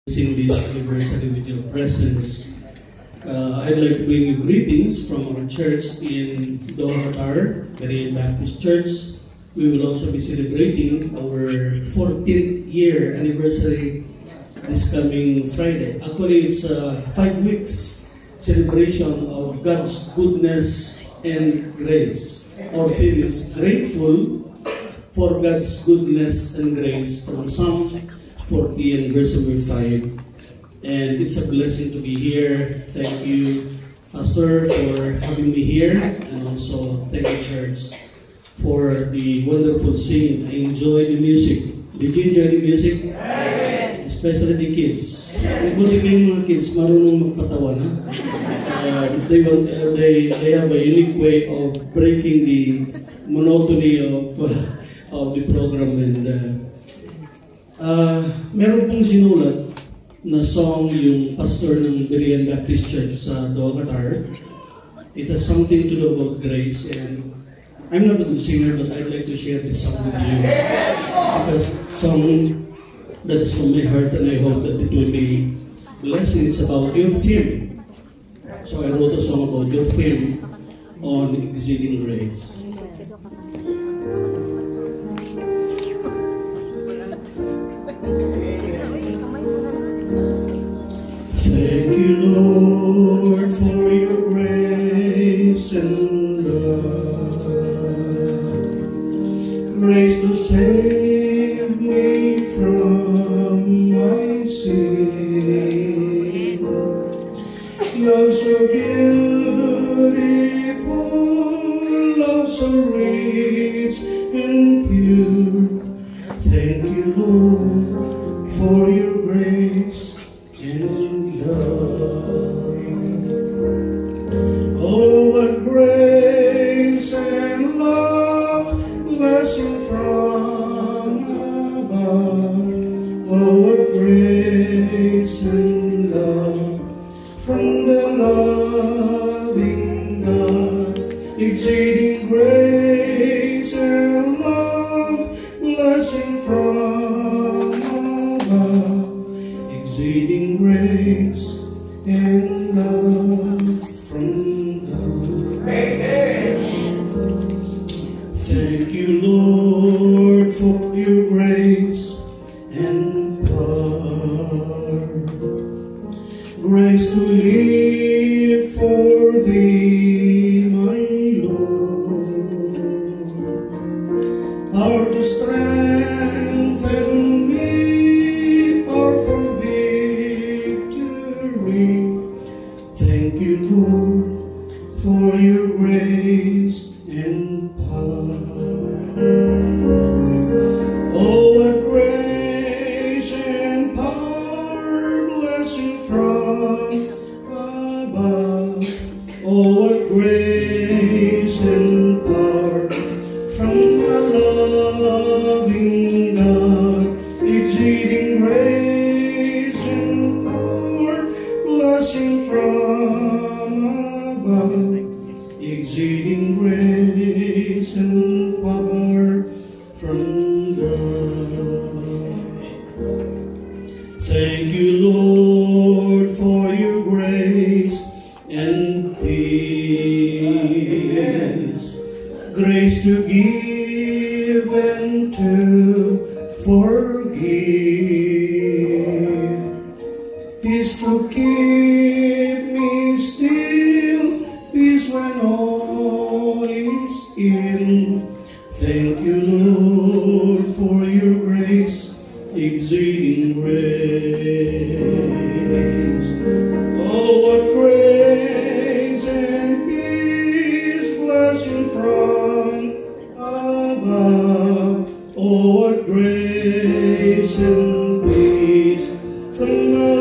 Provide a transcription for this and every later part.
In this anniversary with your presence. I'd like to bring you greetings from our church in Doha, Qatar, Berean Baptist Church. We will also be celebrating our 14th year anniversary this coming Friday. Actually, it's 5 weeks celebration of God's goodness and grace. Our theme is grateful for God's goodness and grace from Psalm 40 and verse number 5. And it's a blessing to be here. Thank you, Pastor, for having me here, and also thank you, church, for the wonderful singing. I enjoy the music. Did you enjoy the music? Yeah. Especially the kids. Buti pa yung mga kids marunong magpatawa, na? They have a unique way of breaking the monotony of the program. And meron pong sinulat na song yung pastor ng Berean Baptist Church sa Doha, Qatar. It has something to do about grace, and I'm not a good singer, but I'd like to share this song with you. Because song that is from my heart, and I hope that it will be blessing. It's about your theme. So I wrote a song about your theme on exceeding grace. Thank you, Lord, for your grace and love. Grace to save me from my sin. Love so beautiful, love so rich and pure. Thank you, Lord, for your grace and love. Oh, what grace and love, blessing from above. Oh, what grace and love from the loving God. Exceeding grace and love, blessing from above. Exceeding grace and love from God. Thank you, Lord, for your grace and power. Grace to live for thee, my Lord. Power to strengthen me, power for victory. Thank you, Lord, for your grace and power. Oh, what grace and power, blessing from above. Oh, what grace and power from the loving God. Exceeding grace and power, blessing from above. Exceeding grace and power from God. Thank you, Lord, for your grace and peace. Grace to give and to forgive. Peace to keep me still, peace when all is ill. Thank you, Lord, for your grace, exceeding grace. Oh, what grace and peace, blessing from above. Oh, what grace and peace from the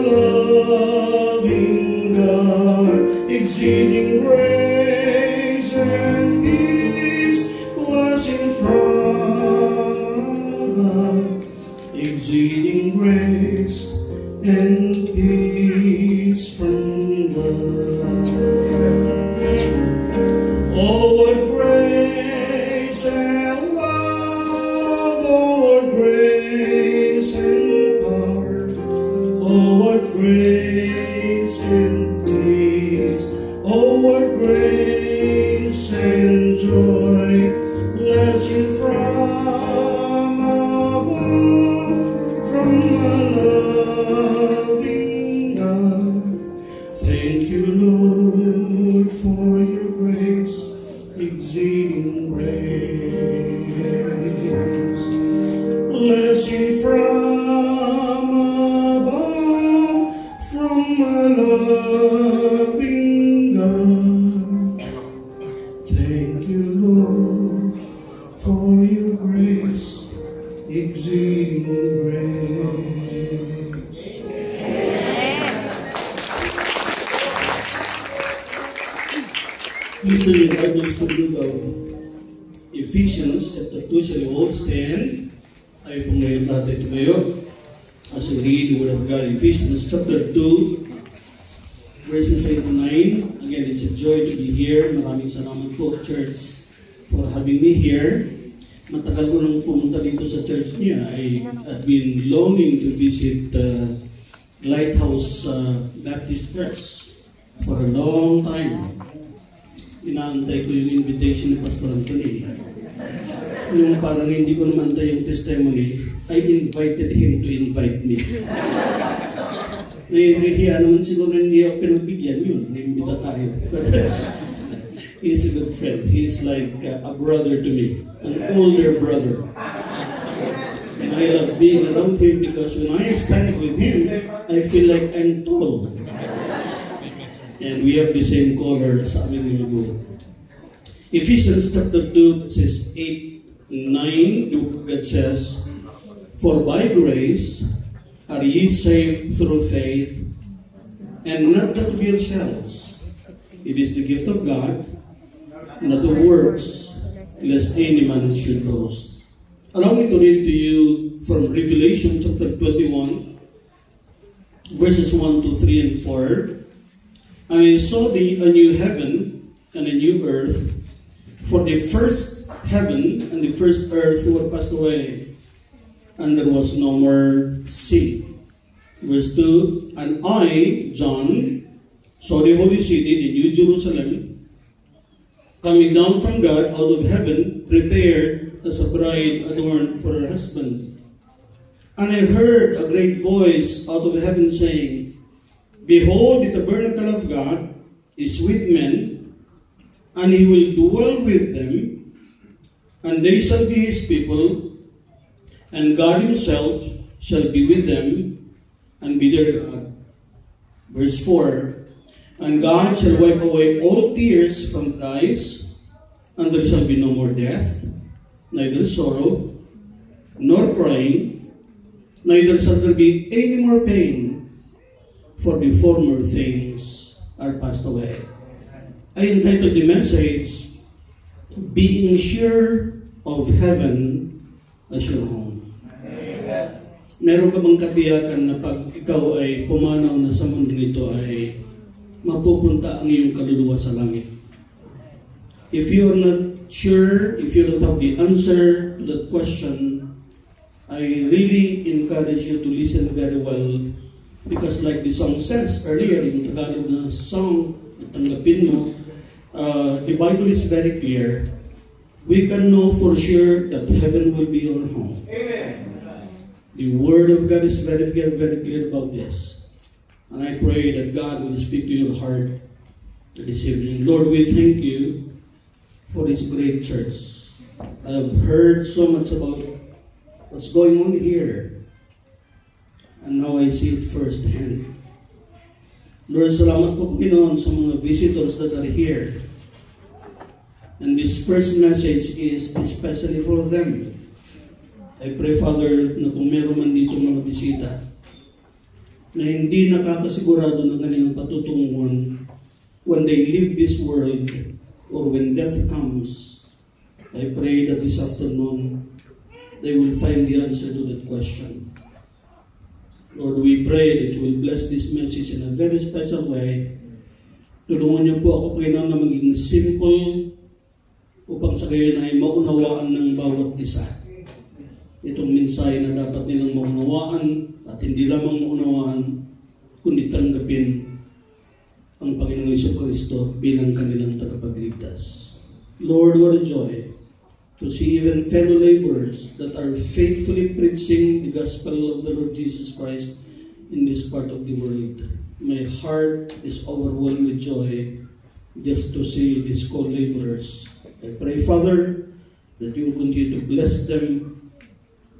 loving God. Exceeding grace and peace, blessing from above. Exceeding grace and peace from God. Oh, what grace and love, oh, what grace and power. Oh, what grace and peace. Oh, what grace and joy. Blessing from above, from a loving God. Thank you, Lord, for your grace, exceeding grace. Blessing from above, from a loving God. Thank you, Lord, for your grace, exceeding grace. Please turn your Bibles to the book of Ephesians chapter 2. Shall you all stand? Tayo pong ngayon natin tumayo as we read the Word of God. Ephesians chapter 2, verses 8 to 9. Again, it's a joy to be here. Maraming salamat po, church, for having me here. Matagal ko nang pumunta dito sa church niya. I've been longing to visit Lighthouse Baptist Church for a long time. Inaantay ko yung invitation ni Pastor Anthony. Nung parang hindi ko naman tayo yung testimony, I invited him to invite me. Nahihiya naman siguro hindi ako pinagbigyan yun. Naimbita tayo. But he's a good friend. He's like a brother to me. An older brother. And I love being around him because when I stand with him, I feel like I'm tall. And we have the same color sa aming mga buhok. Ephesians chapter 2 says 8-9, God says, for by grace are ye saved through faith, and not that of yourselves. It is the gift of God, not of works, lest any man should boast. Allow me to read to you from Revelation chapter 21, verses 1 to 3 and 4. And I saw a new heaven and a new earth, for the first heaven and the first earth were passed away, and there was no more sea. Verse 2, and I, John, saw the holy city, the New Jerusalem, coming down from God out of heaven, prepared as a bride adorned for her husband. And I heard a great voice out of heaven saying, behold, the tabernacle of God is with men, and he will dwell with them, and they shall be his people, and God himself shall be with them, and be their God. Verse 4, and God shall wipe away all tears from eyes, and there shall be no more death, neither sorrow, nor crying, neither shall there be any more pain, for the former things are passed away. I entitled the message, being sure of heaven as your home. Meron ka bang katiyakan na pag ikaw ay pumanaw na sa mundong ito ay mapupunta ang iyong kaluluwa sa langit? If you are not sure, if you don't have the answer to that question, I really encourage you to listen very well, because like the song says earlier, yung Tagalog na song, tanggapin mo, the Bible is very clear. We can know for sure that heaven will be our home. Amen. The Word of God is very, very, very clear about this. And I pray that God will speak to your heart this evening. Lord, we thank you for this great church. I have heard so much about what's going on here, and now I see it firsthand. Lord, salamat po Panginoon sa mga visitors that are here. And this first message is especially for them. I pray, Father, na kung meron man dito mga bisita na hindi nakakasigurado ng kanilang patutunguhan when they leave this world or when death comes, I pray that this afternoon they will find the answer to that question. Lord, we pray that you will bless this message in a very special way. Tulungan niyo po ako, Panginoon, na maging simple upang sa gayon ay maunawaan ng bawat isa itong mensahe na dapat nilang maunawaan, at hindi lamang maunawaan, kundi tanggapin ang Panginoong Jesucristo bilang kanilang tagapagligtas. Lord, what a joy to see even fellow laborers that are faithfully preaching the gospel of the Lord Jesus Christ in this part of the world. My heart is overwhelmed with joy just to see these co-laborers. I pray, Father, that you will continue to bless them,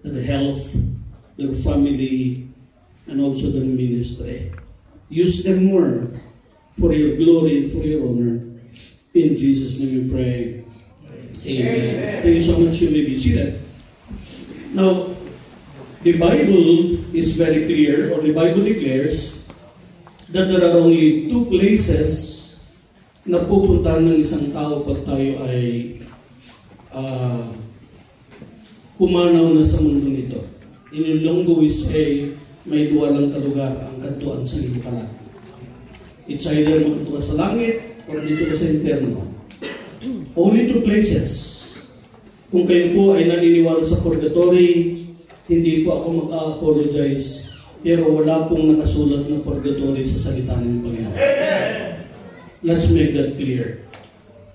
their health, their family, and also their ministry. Use them more for your glory and for your honor. In Jesus' name we pray. Amen. Thank you so much. You may be seated. Now, the Bible is very clear, or the Bible declares that there are only two places na pupuntahan ng isang tao pag tayo ay pumanaw na sa mundo nito. In Ilonggo we say, may dua lang kalugar ang kantuan sa limpala. It's either makatuwa sa langit or dito ka sa impyerno. Only two places. Kung kayo po ay naniniwala sa purgatory, hindi po ako mag-apologize, pero wala pong nakasulat na purgatory sa salita ng Panginoon. Let's make that clear.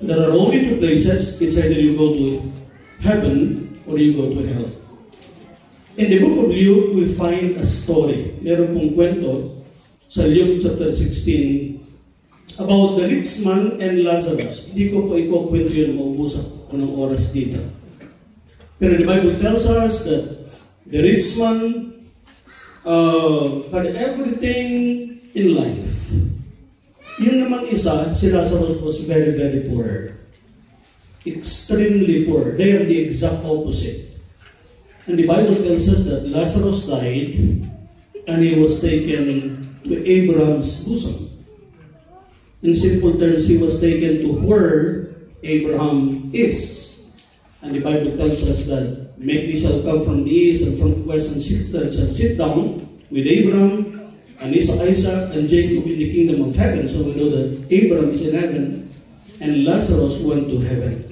There are only two places. It's either you go to heaven or you go to hell. In the book of Luke, we find a story. Meron pong kwento sa Luke chapter 16 about the rich man and Lazarus. Hindi ko po ikukwento yun, maubusan ko ng oras dito. Pero the Bible tells us that the rich man had everything in life. Yun namang isa, si Lazarus was very, very poor. Extremely poor. They are the exact opposite. And the Bible tells us that Lazarus died and he was taken to Abraham's bosom. In simple terms, he was taken to where Abraham is. And the Bible tells us that many shall come from the east and from the west and sit down with Abraham and Isaac and Jacob in the kingdom of heaven. So we know that Abraham is in heaven and Lazarus went to heaven.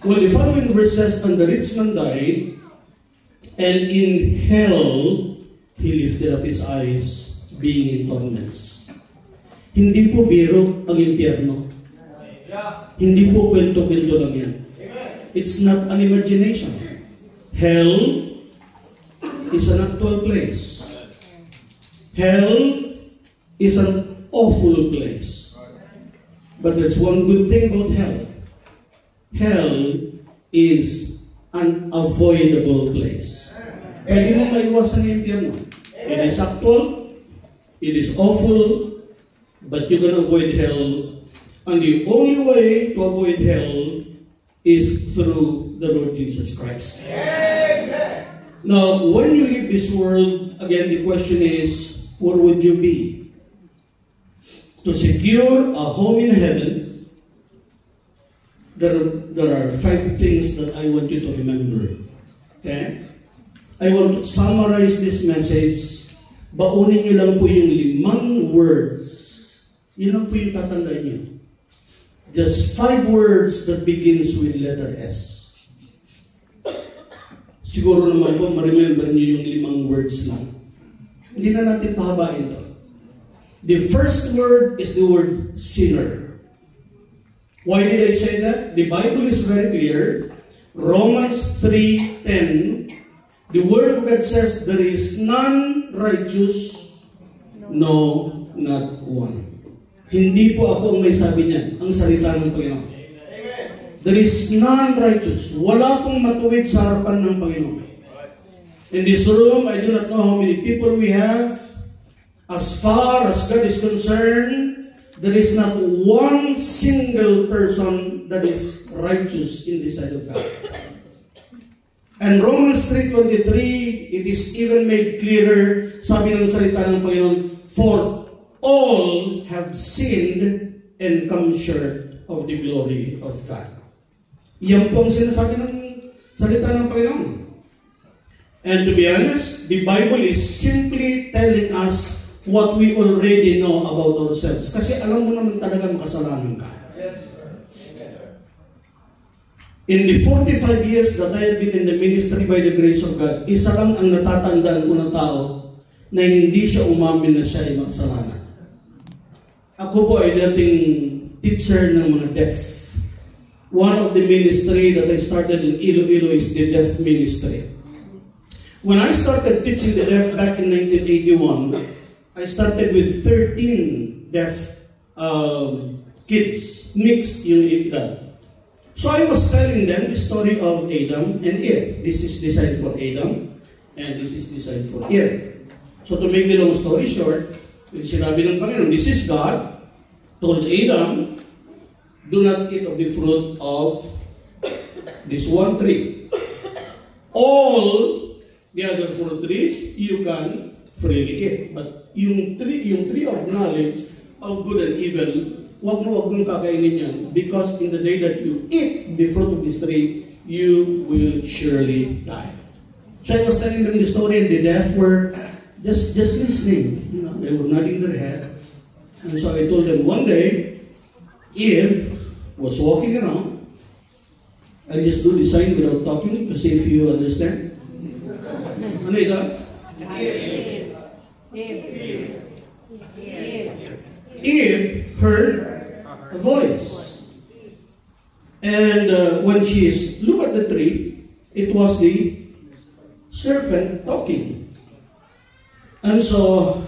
Well, the following verse says, and the rich man died, and in hell he lifted up his eyes, being in torments. Hindi po biro ang impyerno. Hindi po kwento-kwento lang yan. It's not an imagination. Hell is an actual place. Hell is an awful place. But there's one good thing about hell. Hell is an avoidable place. Pwede mo maiwasan ng impyerno. It is actual, it is awful, but you can avoid hell. And the only way to avoid hell is through the Lord Jesus Christ. Amen. Now, when you leave this world, again, the question is, where would you be? To secure a home in heaven, there are 5 things that I want you to remember. Okay? I want to summarize this message. Baunin nyo lang po yung 5 words. Yun lang po yung tatandaan nyo. Just 5 words that begins with letter S. Siguro naman po, ma-remember nyo yung 5 words lang. Hindi na natin pahabain to. The first word is the word sinner. Why did I say that? The Bible is very clear. Romans 3:10, the Word of God says, there is none righteous, no, not one. Hindi po ako ang may sabi niyan, ang salita ng Panginoon. There is none righteous. Wala pong matuwid sa harapan ng Panginoon. In this room, I do not know how many people we have. As far as God is concerned, there is not one single person that is righteous in the sight of God. And Romans 3:23, it is even made clearer, sabi ng salita ng Panginoon, for all have sinned and come short of the glory of God. Yan po ang sinasabi ng salita ng Panginoon. And to be honest, the Bible is simply telling us what we already know about ourselves. Kasi alam mo naman talaga makasalanan ka. In the 45 years that I have been in the ministry by the grace of God, isa lang ang natatandaan ko ng tao na hindi siya umamin na siya ay makasalanan. Ako po ay dating teacher ng mga deaf. One of the ministry that I started in Iloilo is the deaf ministry. When I started teaching the deaf back in 1981, I started with 13 deaf kids, mixed yung edad. So I was telling them the story of Adam and Eve. This is designed for Adam, and this is designed for Eve. So to make the long story short, sinabi ng Panginoon, this is God, told Adam, do not eat of the fruit of this one tree. All the other fruit trees, you can freely eat. But yung tree of knowledge of good and evil, wag mo kakainin yan, because in the day that you eat the fruit of this tree, you will surely die. So I was telling them the story, and the deaf were just listening. You know, they were nodding their head. And so I told them one day, Eve was walking around. I just do the sign without talking to see if you understand. Ano ito? Eve heard a voice. And when she looked at the tree, it was the serpent talking. And so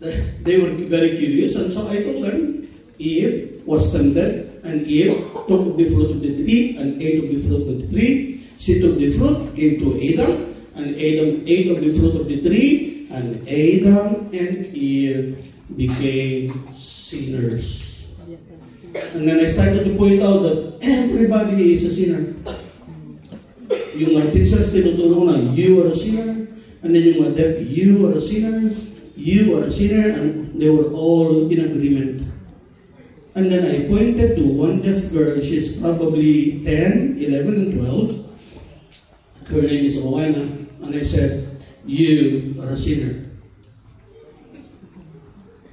they were very curious. And so I told them, Eve was tempted, and Eve took the fruit of the tree and ate of the fruit of the tree. She took the fruit, gave to Adam, and Adam ate of the fruit of the tree, and Adam and Eve became sinners. And then I started to point out that everybody is a sinner. Yung mga teachers tinuturo na, you are a sinner. And then yung mga deaf, you are a sinner. You are a sinner. And they were all in agreement. And then I pointed to one deaf girl. She's probably 10, 11, and 12. Her name is Rowena. And I said, you are a sinner.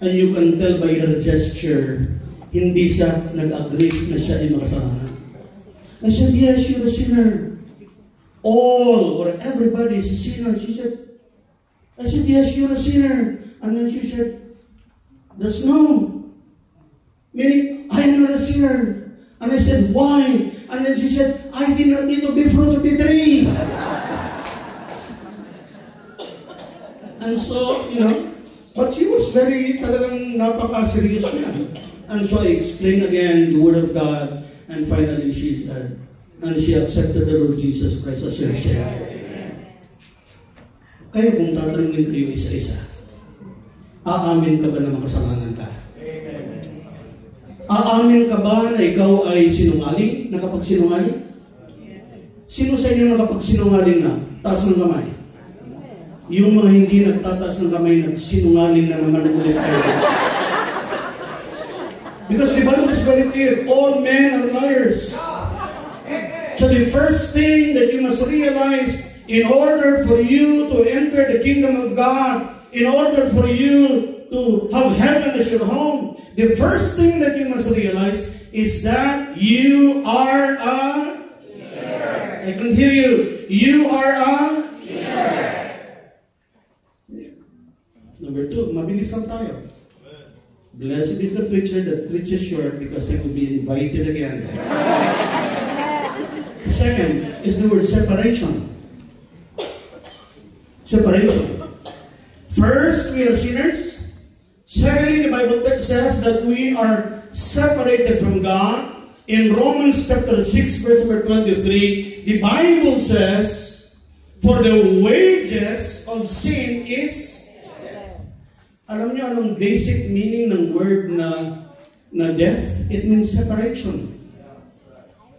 And you can tell by her gesture, hindi siya nag-agree na siya ay makasalanan. I said, yes, you're a sinner. All or everybody is a sinner. She said, I said, yes, you're a sinner. And then she said, that's no. Meaning, I am not a sinner. And I said, why? And then she said, I did not eat of the fruit of the tree. And so, you know, but she was very, talagang napaka-serious niya. And so I explained again the Word of God, and finally she said, and she accepted the Lord Jesus Christ as her Savior. Kaya kung tatanungin kayo isa-isa, aamin ka ba na makasalanan ka? Aamin ka ba na ikaw ay sinungaling, nakapagsinungaling? Sino sa inyo nakapagsinungaling na? Taas ng kamay. Yung mga hindi nagtataas ng kamay, nagsinungaling na naman ulit kayo. Because the Bible is very clear, all men are liars. So the first thing that you must realize, in order for you to enter the kingdom of God, in order for you to have heaven as your home, the first thing that you must realize is that you are a sinner. I can hear you. You are a sinner. Number 2, mabilis lang tayo. Blessed is the preacher that preaches short because he will be invited again. Second is the word separation. Separation. First, we are sinners. Secondly, the Bible says that we are separated from God. In Romans chapter 6, verse number 23, the Bible says, for the wages of sin is death. Alam niyo anong basic meaning ng word na death? It means separation.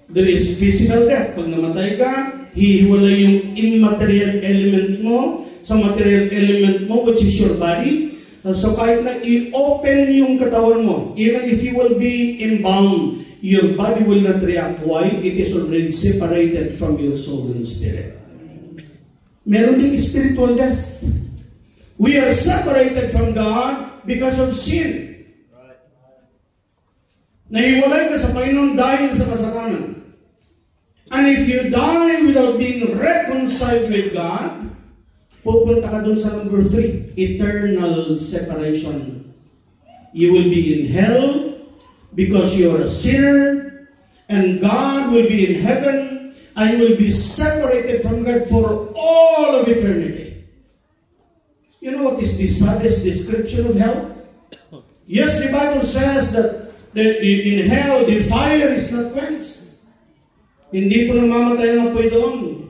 There is physical death. Pag namatay ka, hihiwalay yung immaterial element mo sa material element mo, which is your body. So kahit na i-open yung katawan mo, even if you will be embalmed, your body will not react. Why? It is already separated from your soul and spirit. Meron ding spiritual death. We are separated from God because of sin. Nahiwalay ka sa Panginoon dahil sa kasalanan. And if you die without being reconciled with God, pupunta ka dun sa number 3, eternal separation. You will be in hell because you are a sinner, and God will be in heaven, and you will be separated from God for all of eternity. You know what is the saddest description of hell? Yes, the Bible says that in hell, the fire is not quenched. Hindi po namamatay ang apoy doon.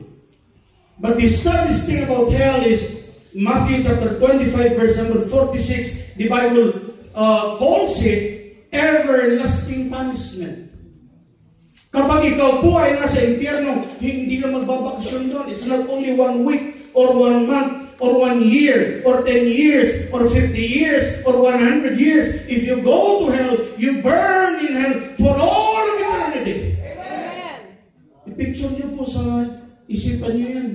But the saddest thing about hell is Matthew chapter 25 verse number 46, the Bible calls it everlasting punishment. Kapag ikaw po ay nasa impyerno, hindi ka magbabakasyon doon. It's not only 1 week or 1 month or 1 year or 10 years or 50 years or 100 years. If you go to hell, you burn in hell for all of eternity. Amen. I-picture niyo po sa isipan niyo yan.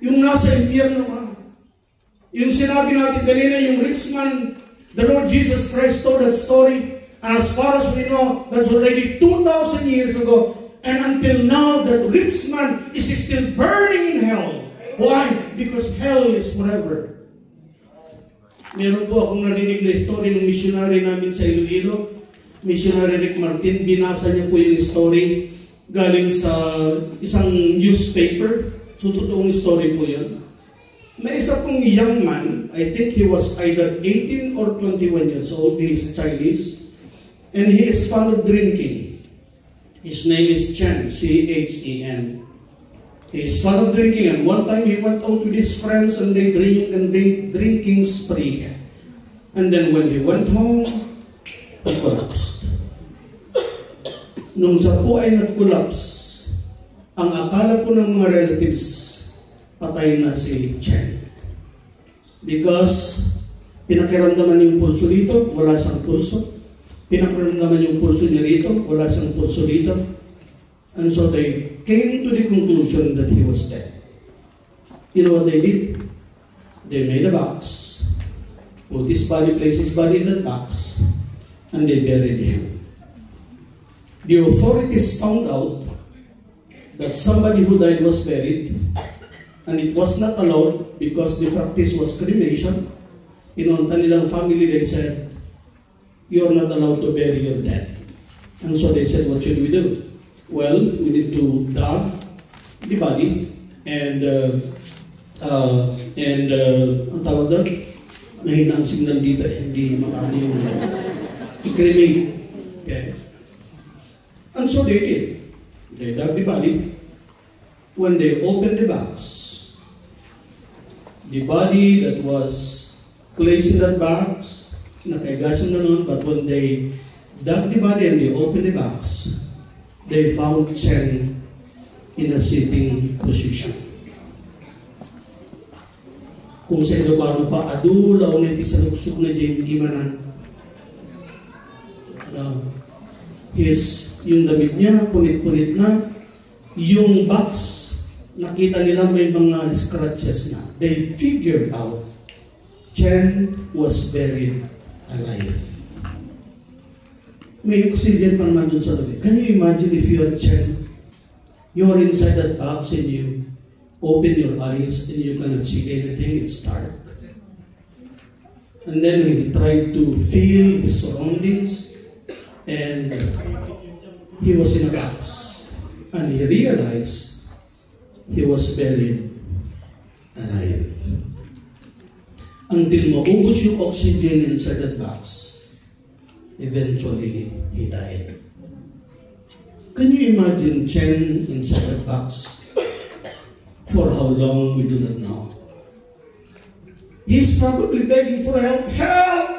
Yung nasa impyerno ka. Yung sinabi natin kanina, yung rich man, the Lord Jesus Christ told that story. And as far as we know, that's already 2,000 years ago. And until now, that rich man is still burning in hell. Why? Because hell is forever. Meron po akong narinig na story ng missionary namin sa Iloilo. Missionary Rick Martin, binasa niya po yung story galing sa isang newspaper. So, totoong story po yun. May isa pong young man, I think he was either 18 or 21 years old, he is Chinese, and he is fond of drinking. His name is Chen, C-H-E-N. He is fond of drinking, and one time he went out with his friends and they drinking spree. And then when he went home, he collapsed. Nung siya po ay nag-collapse, ang akala po ng mga relatives, patay na si Chen. Because pinakiramdaman yung pulso dito, wala siyang pulso. Pinakiramdaman yung pulso niya dito, wala siyang pulso dito. And so they came to the conclusion that he was dead. You know what they did? They made a box, put his body, placed his body in that box, and they buried him. The authorities found out that somebody who died was buried, and it was not allowed because the practice was cremation. Inunta nilang family, they said, you are not allowed to bury your dead. And so they said, what should we do? Well, we need to dig the body and ang tawag doon, mahina ang signal dito, hindi makaano yung i-cremate. Okay. And so they did. They dug the body. When they opened the box, the body that was placed in that box, nakaigasan na nun, but when they dug the body and they opened the box, they found Chen in a sitting position. Kung sa Ilocano pa, adula o neti sa luksok na dyan, di manan. Yung damit niya, punit-punit na. Yung box, nakita nila may mga scratches na. They figured out Chen was buried alive. May oxygen pa naman dun sa loob. Can you imagine if you are Chen? You are inside that box and you open your eyes and you cannot see anything. It's dark. And then he tried to feel his surroundings and he was in a box. And he realized he was buried alive. Until maubos yung oxygen inside that box, eventually he died. Can you imagine Chen inside that box? For how long, we do not know. He's probably begging for help. Help!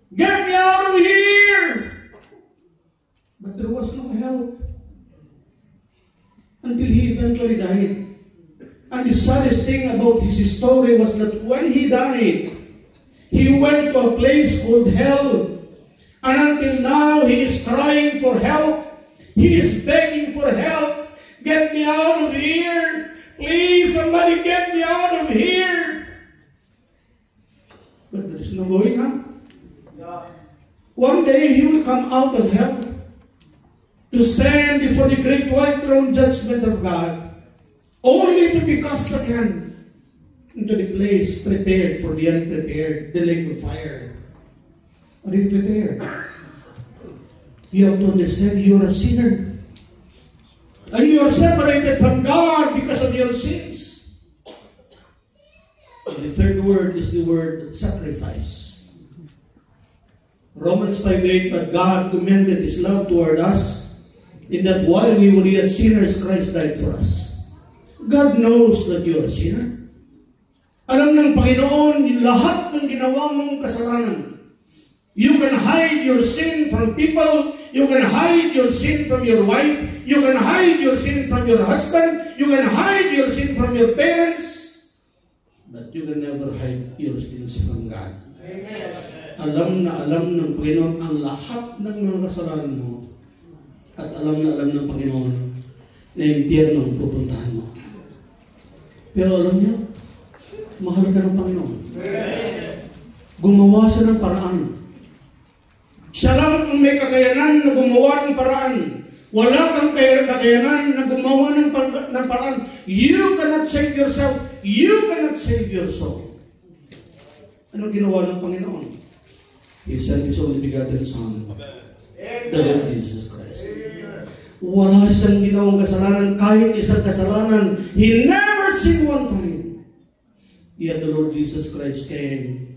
Get me out of here! But there was no help. Until he eventually died. And the saddest thing about his story was that when he died, he went to a place called hell. And until now, he is crying for help. He is begging for help. Get me out of here. Please, somebody get me out of here. But there is no going on. One day, he will come out of hell to stand before the great white throne judgment of God, only to be cast again into the place prepared for the unprepared, the lake of fire. Are you prepared? You have to understand you are a sinner. And you are separated from God because of your sins. The third word is the word sacrifice. Romans 5:8, but God commended His love toward us, in that while we were yet sinners, Christ died for us. God knows that you are a sinner. Alam ng Panginoon yung lahat ng ginawa mong kasalanan. You can hide your sin from people. You can hide your sin from your wife. You can hide your sin from your husband. You can hide your sin from your parents. But you can never hide your sins from God. Amen. Alam na alam ng Panginoon ang lahat ng mga kasalanan mo. At alam na alam ng Panginoon na impyerno ang pupuntahan mo. Pero alam niyo, mahal ka ng Panginoon. Gumawa siya ng paraan. Siya lang ang may kakayanan na gumawa ng paraan. Wala kang kakayanan na gumawa ng paraan. You cannot save yourself. You cannot save your soul. Anong ginawa ng Panginoon? He sent His only begotten Son, the Lord Jesus Christ. Wala siyang ginawang kasalanan, kahit isang kasalanan. He never sinned one time. Yet the Lord Jesus Christ came.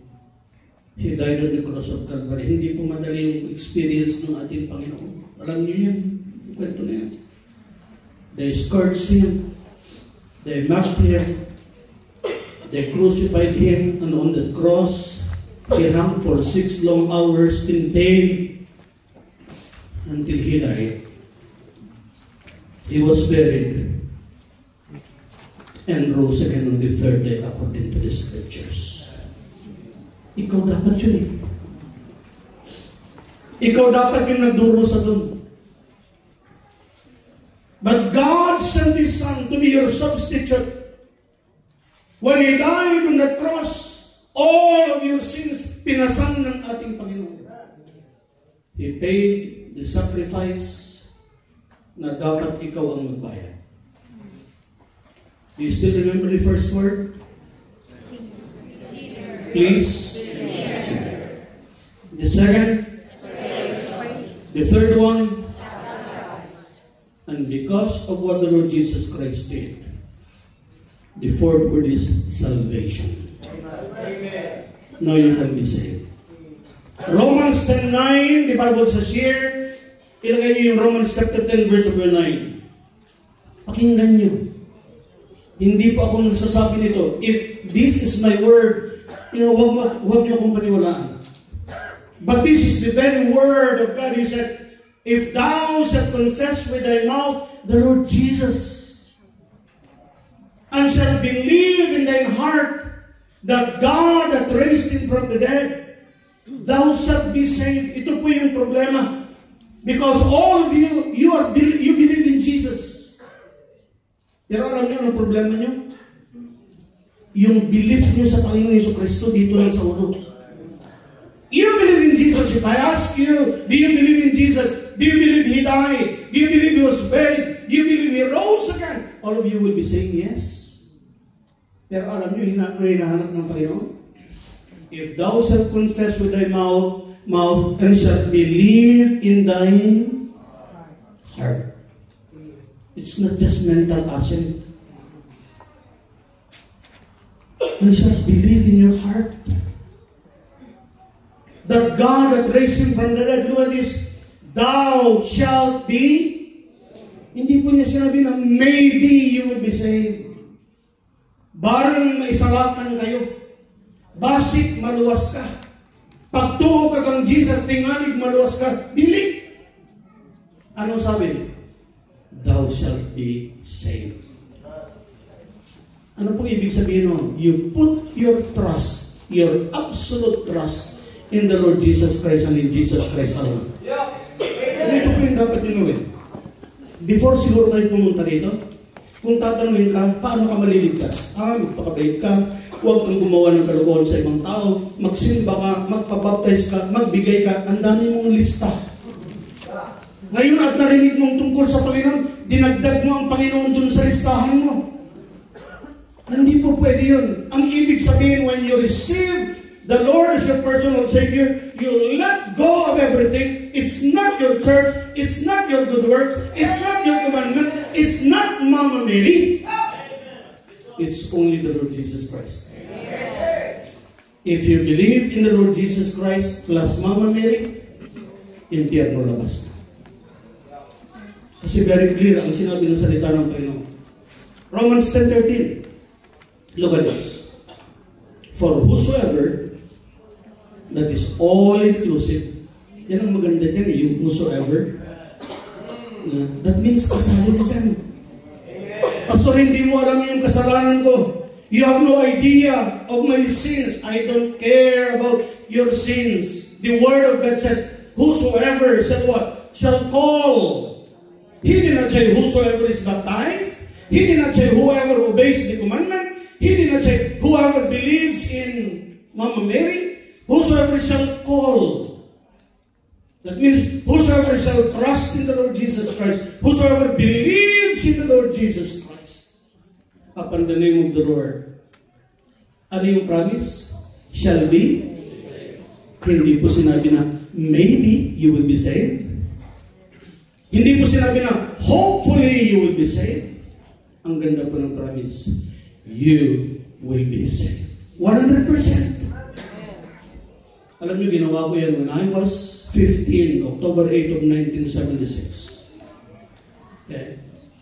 He died on the cross of Calvary. Hindi po madali yung experience ng ating Panginoon. Alam niyo yan. Yung kwento na yan. They scourged Him. They mocked Him. They crucified Him. And on the cross, He hung for 6 long hours in pain until He died. He was buried and rose again on the 3rd day according to the Scriptures. Ikaw dapat yun eh. Ikaw dapat yung nagdurusa dun. But God sent His Son to be your substitute. When He died on that cross, all of your sins pinasan ng ating Panginoon. He paid the sacrifice na dapat ikaw ang magbayad. Do you still remember the first word? Please. The second? The third one? And because of what the Lord Jesus Christ did, the fourth word is salvation. Now you can be saved. Romans 10:9, the Bible says here, ilagay niyo yung Romans chapter 10 verse 9. Pakinggan niyo. Hindi po ako nagsasabi nito. If this is my word, huwag niyo akong paniwalaan. But this is the very word of God. He said, if thou shalt confess with thy mouth the Lord Jesus, and shalt believe in thine heart that God hath raised Him from the dead, thou shalt be saved. Ito po yung problema. Because all of you, you believe in Jesus. Pero alam niyo ang problema niyo? Yung belief niyo sa Panginoon Jesucristo dito lang sa ulo. You believe in Jesus. If I ask you, do you believe in Jesus? Do you believe He died? Do you believe He was buried? Do you believe He rose again? All of you will be saying yes. Pero alam niyo, hinahanap ng Panginoon? If thou shalt confess with thy mouth and shalt believe in thine heart. It's not just mental assent. And shalt believe in your heart that God hath raised Him from the dead. Look at this. Thou shalt be. Hindi po niya sinabi na maybe you will be saved. Barang maisalatan kayo. Basik, maluwas ka. Pagtuo ka kang Jesus, tingalig, maluwas ka. Dili. Ano sabi? Thou shalt be saved. Ano pong ibig sabihin nun? You put your trust, your absolute trust in the Lord Jesus Christ and in Jesus Christ alone. Ano ito po yung dapat nyo gawin? Before siguro kayo pumunta dito, kung tatanungin ka, paano ka maliligtas? Magpakabait ka, huwag kang gumawa ng kalokohan sa ibang tao, magsimba ka, magpabaptize ka, magbigay ka, ang dami mong lista. Ngayon at narinig mong tungkol sa Panginoon, dinagdag mo ang Panginoon dun sa listahan mo. Hindi po pwede yun. Ang ibig sabihin, when you receive the Lord as your personal Savior, you let go of everything. It's not your church. It's not your good works. It's not your commandment. It's not Mama Mary. It's only the Lord Jesus Christ. If you believe in the Lord Jesus Christ plus Mama Mary, impyerno labas mo. Kasi very clear ang sinabi ng salita ng Panginoon. Romans 10:13. Look at this. For whosoever, that is all-inclusive. Yan ang maganda dyan, yung whosoever. That means kasali ka dyan. Pastor, hindi mo alam yung kasalanan ko. You have no idea of my sins. I don't care about your sins. The Word of God says, whosoever shall what? Shall call. He did not say whosoever is baptized. He did not say whoever obeys the commandment. He did not say whoever believes in Mama Mary. Whosoever shall call. That means whosoever shall trust in the Lord Jesus Christ. Whosoever believes in the Lord Jesus Christ. Upon the name of the Lord. Ano yung promise? Shall be. Hindi po sinabi na maybe you will be saved. Hindi po sinabi na hopefully you will be saved. Ang ganda po ng promise. You will be saved. 100%. Alam niyo, ginawa ko yan when I was 15, October 8 of 1976. Okay.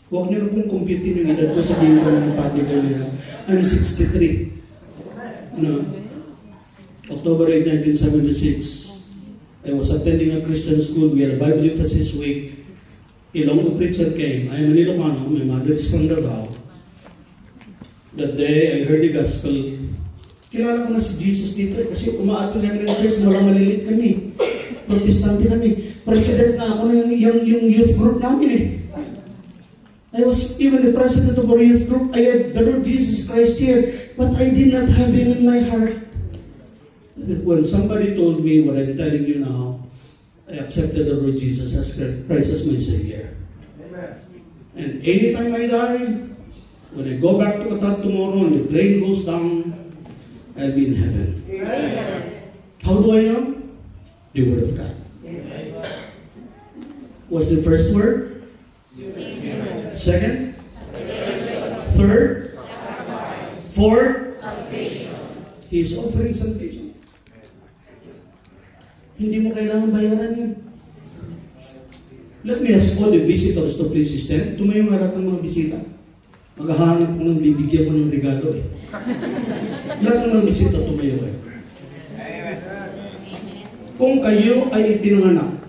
Huwag niyo na pong computin yung edad ko, sabihin ko ng public niya. I'm 63. No. October 8, 1976. I was attending a Christian school. We had a Bible emphasis week. Ilonggo preacher came. I am an Ilocano. My mother is from Davao. That day, I heard the gospel. Kilala ko na si Jesus dito kasi umaatol kami ng church, mula malilit kami. Protestante kami. President na ako ng yung youth group namin eh. I was even the president of our youth group. I had the Lord Jesus Christ here, but I did not have Him in my heart. When somebody told me what I'm telling you now, I accepted the Lord Jesus as Christ as my Savior. And anytime I die, when I go back to Qatar tomorrow and the plane goes down, I'll be in heaven. Amen. How do I know? The Word of God. Amen. What's the first word? Second? Third? Fourth? He's offering salvation. Hindi mo kailangan bayaran yan. Let me ask all the visitors to please stand. Tumayo nga lahat ng mga bisita. Maghahanap ko ng bibigyan ko ng regalo eh. Lahat ng mga bisita tumayo kayo. Kung kayo ay ipinanganak,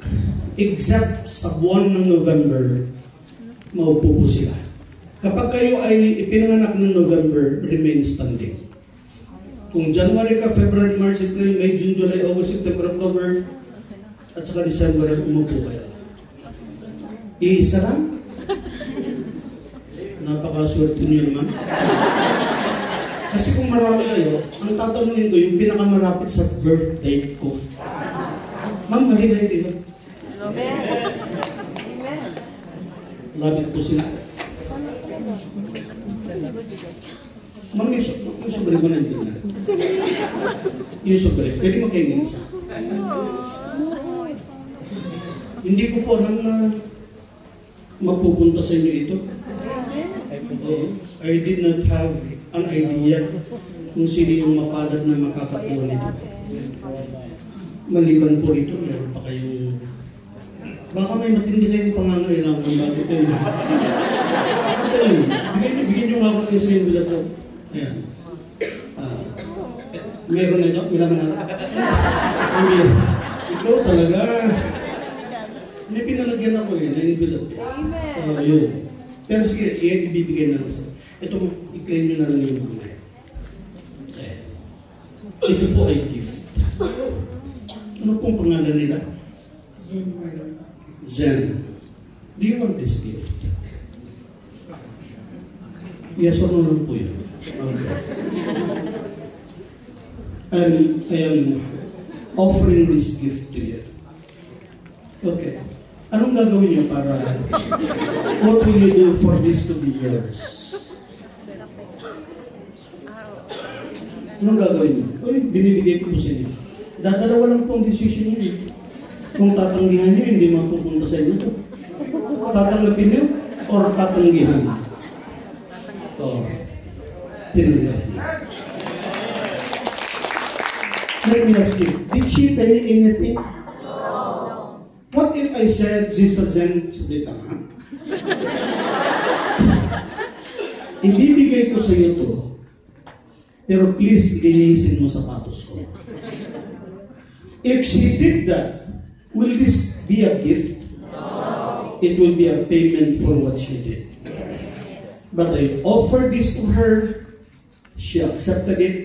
except sa buwan ng November, maupo po sila. Kapag kayo ay ipinanganak ng November, remain standing. Kung January ka, February, March, April, May, June, July, August, September, October, at saka December, umupo kayo. Iisa lang? Napakaswerte niyo naman. Kasi kung marami kayo, ang tatanungin ko, yung pinakamarapit sa birth date ko. Ma'am, mali na hindi ba? Amen. Labit po sila. Ma'am, yung sobre mo na hindi na. Yung sobre, pwede magkainin isa. Hindi ko po alam na mapupunta sa inyo ito. I did not have an idea kung sino yung mapalad na makakakuha nito. Maliban po rito, meron pa kayong... Baka may matindi kayong pangangailangan bago kayo. Kasi yun, bigyan nyo nga ako ng isa yung bilat ko. Ayan. Meron na ito, milaman na. Ikaw talaga. May pinalagyan ako na yung bilat. Yun. Pero sige, ibibigay na nasa. Ito, i-claim nyo na lang yung mamaya. Ito po ay gift. Ano pong pangalan nila? Zen. Zen. Do you want this gift? Yes or no lang po yun. Okay. And I am offering this gift to you. Okay. Anong gagawin niyo para, what will you do for this to be yours? Anong gagawin niyo? Uy, binibigay ko po sa inyo. Dadalawa lang pong decision niyo. Kung tatanggihan niyo, hindi mapupunta sa inyo to. Tatanggapin niyo or tatanggihan? O, tinanggap niyo. Let me ask you, did she pay anything? No. What if I said, Sister Zen, sudita nga? Ibibigay ko sa iyo to, pero please, linisin mo sapatos ko. If she did that, will this be a gift? No. It will be a payment for what she did. But I offered this to her, she accepted it,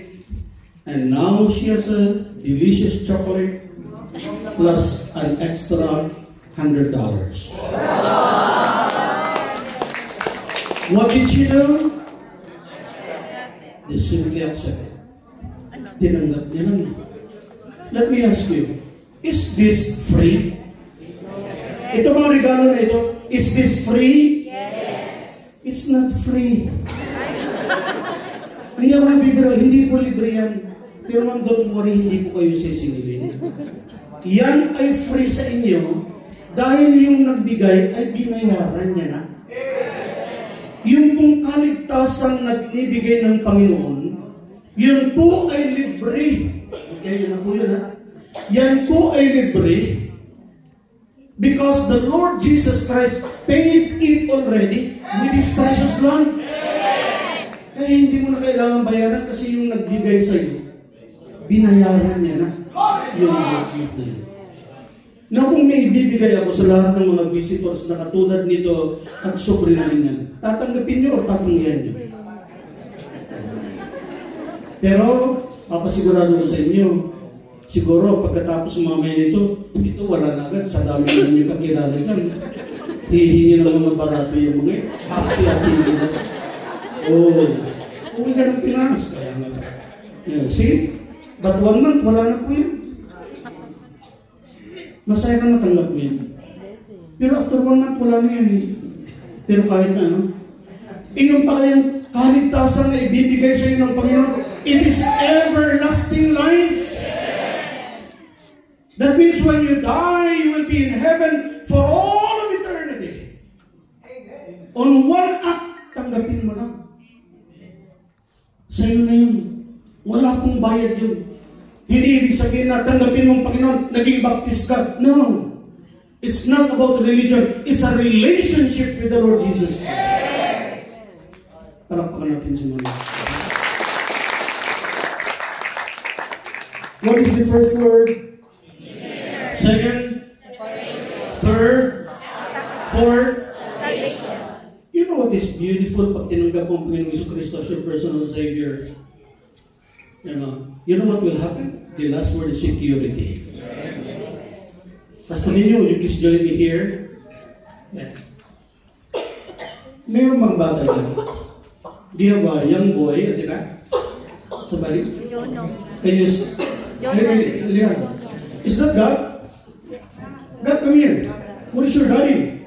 and now she has a delicious chocolate plus an extra $100. What did she do? They simply accepted. Tinanggap niya lang. Let me ask you, is this free? Ito mga regalo na ito, is this free? Yes. It's not free. Hindi ako nagbibiro, hindi po libre yan. Pero ma'am, don't worry, hindi ko kayo sisingilin. Yan ay free sa inyo dahil yung nagbigay ay binayaran niya na. Yung pong kaligtasang nagbibigay ng Panginoon, yun po ay libre. Okay, yan na po yun ha. Yan po ay libre because the Lord Jesus Christ paid it already with His precious blood. Kaya hindi mo na kailangan bayaran kasi yung nagbigay sa iyo, binayaran niya na yung gift na yun. Na kung may ibibigay ako sa lahat ng mga visitors na katulad nito at sobre na rin yan, tatanggapin niyo o tatanggihan niyo? Pero, papasigurado ko sa inyo, siguro pagkatapos mamaya nito, ito wala na agad, sa dami na niyo kakilala dyan. Hihingi ng mga barato yung mga happy nila. Oh, uwi ka ng Pinas, kaya nga. Yeah, see? But 1 month, wala na po yun. Masaya ka matanggap mo yan. Pero after 1 month, wala na yan eh. Pero kahit na, no? Iyong pa kayang kaligtasan na ibibigay sa iyo ng Panginoon, it is everlasting life. That means when you die, you will be in heaven for all of eternity. On one act, tanggapin mo lang. Sa'yo na yun. Wala pong bayad yun. Hindi ibig sabihin na tanggapin mong Panginoon, naging baptist ka. No. It's not about religion. It's a relationship with the Lord Jesus Christ. Palakpakan natin si Mona. What is the first word? Second? Third? Fourth? You know what is beautiful pag tinanggap mo ang Panginoong Jesucristo as your personal Savior? You know what will happen? The last word is security. Pastor Ninyo, will you please join me here? Yeah. Mayroon mga bata dyan. Do you have a young boy at the back? Somebody? Can you... Is that God? God, come here. What is your daddy?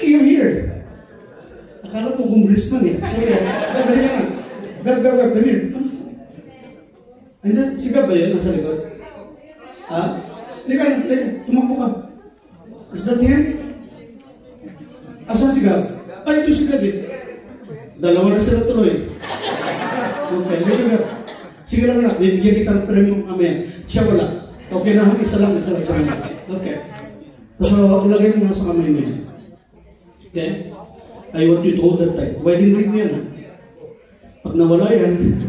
You're here. Akala ko congressman eh. Sige, God, balik ka nga. God, come here. And then, si Gab ba yun? Nasa likod? Ha? Lika, tumakbo ka. Is that him? Asan si Gab? Ay, ito si Gab eh. Dalawa na sila tuloy. Okay, lika Gab. Sige lang na, bibigyan kita ng premium mamaya. Siya wala. Okay na, isa lang. Okay. So, ilagay mo nga sa kamay mo yan. Okay? I want you to hold that tight. Wedding ring mo yan ha. Pag nawala yan,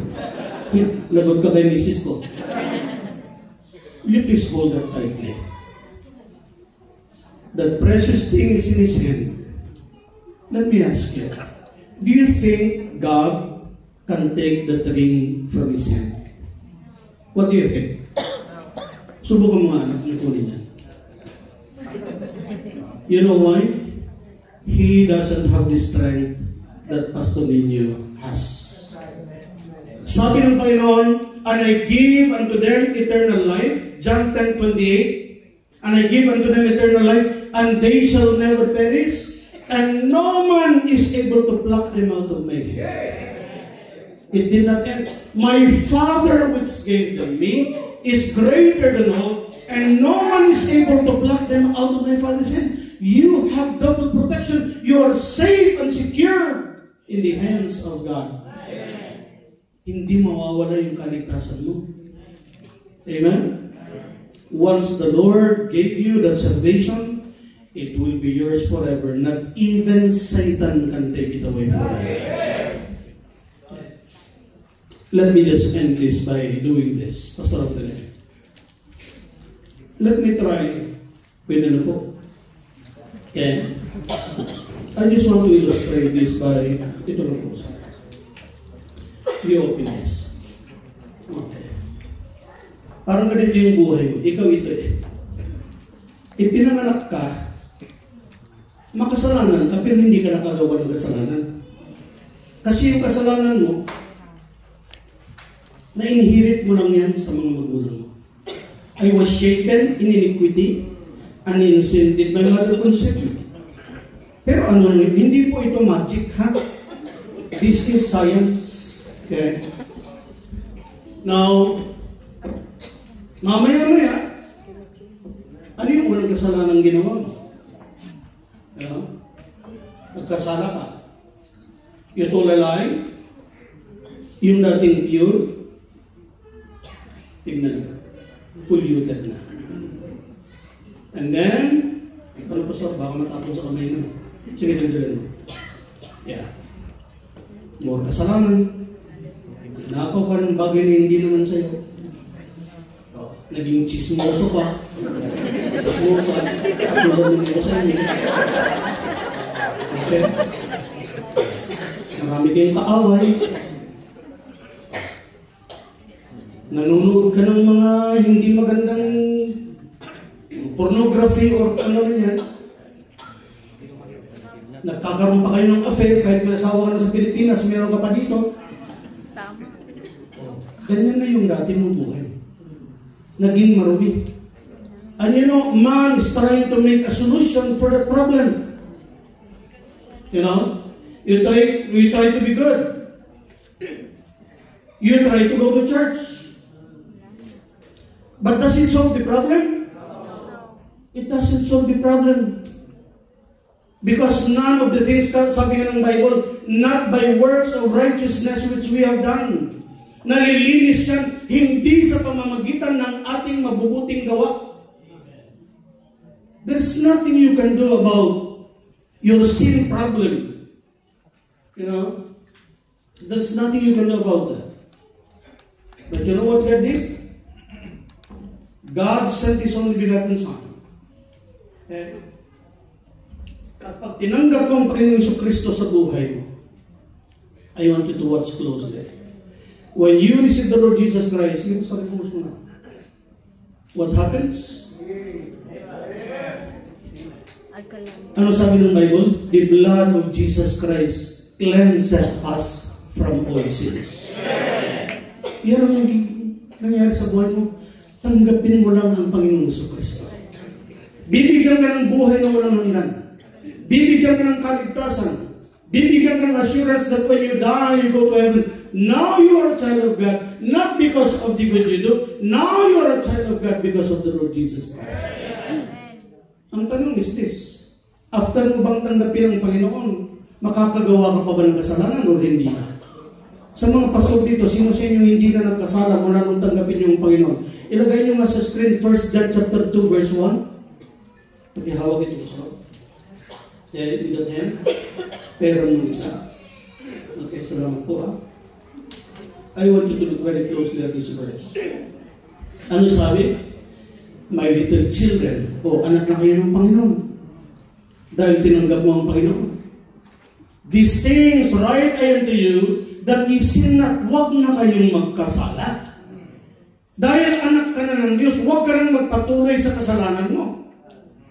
lagot ka kay misis ko. Will you please hold that tightly? That precious thing is in His hand. Let me ask you, do you think God can take that ring from His hand? What do you think? Subukan mo nga, anak niyo kunin niya. You know why? He doesn't have the strength that Pastor Ninyo has. Sabi ng Panginoon, and I give unto them eternal life, John 10:28, and I give unto them eternal life, and they shall never perish, and no man is able to pluck them out of my hand. It did not end. My Father which gave them me is greater than all, and no one is able to pluck them out of my Father's hands. You have double protection. You are safe and secure in the hands of God. Hindi mawawala yung kaligtasan mo. Amen? Once the Lord gave you that salvation, it will be yours forever. Not even Satan can take it away from you. Let me just end this by doing this, Pastor Anthony. Let me try. Pwede na po. Okay. I just want to illustrate this by, ito lang po sa you open this. Okay. Parang ganito yung buhay mo. Ikaw ito eh. Ipinanganak ka, makasalanan ka, pero hindi ka nakagawa ng kasalanan. Kasi yung kasalanan mo, na-inherit mo lang yan sa mga magulang mo. I was shapen in iniquity, and in sin did my mother conceive me. Pero ano, hindi po ito magic, ha? This is science. Okay? Now, mamaya-maya, ano yung unang kasalanan ginawa mo? You know? Nagkasala ka. You told a lie. Yung dating pure, tignan na. Polluted na. And then, ikaw na pastor, baka matapos sa kamay na. Sige, dagdagan mo. Yeah. More kasalanan. Nakaw ka ng bagay na hindi naman sa'yo. Oh, naging chismoso pa. Chismosa. Katulad ng iba sa inyo. Okay? Marami kayong kaaway. Nanonood ka ng mga hindi magandang pornography or ano rin yan. Nagkakaroon pa kayo ng affair kahit may asawa ka na sa Pilipinas, meron ka pa dito. Ganyan na yung dati mong buhay. Naging marumi. And you know, man is trying to make a solution for that problem. You know? You try to be good. You try to go to church. But does it solve the problem? It doesn't solve the problem. Because none of the things, sabi nga ng Bible, not by works of righteousness which we have done. Nalilinis yan, hindi sa pamamagitan ng ating mabubuting gawa. There's nothing you can do about your sin problem. You know? There's nothing you can do about that. But you know what God did? God sent His only begotten Son. At pag tinanggap mo ang Panginoong Jesucristo sa buhay mo, I want you to watch closely. When you receive the Lord Jesus Christ, hindi po sabi ko mo na. What happens? Ano sabi ng Bible? The blood of Jesus Christ cleanseth us from all sins. Yan ang nangyari sa buhay mo. Tanggapin mo lang ang Panginoong Jesucristo. Bibigyan ka ng buhay na walang hanggan. Bibigyan ka ng kaligtasan. Bibigyan ka ng assurance that when you die, you go to heaven. Now you are a child of God, not because of the good you do. Now you are a child of God because of the Lord Jesus Christ. Ang tanong is this. After mo bang tanggapin ang Panginoon, makakagawa ka pa ba ng kasalanan o hindi na? Sa mga pastor dito, sino sa inyo hindi na nagkasala mula nung tanggapin yung Panginoon? Ilagay nyo nga sa screen, 1 John chapter 2, verse 1. Pakihawag ito sa with that hand. Pero nung isa. Okay, salamat po ha. I want you to look very closely at this verse. Ano sabi? My little children, anak na kayo ng Panginoon. Dahil tinanggap mo ang Panginoon. These things write I unto you, that ye sin not. Huwag na kayong magkasala. Dahil anak ka na ng Diyos, huwag ka nang magpatuloy sa kasalanan mo.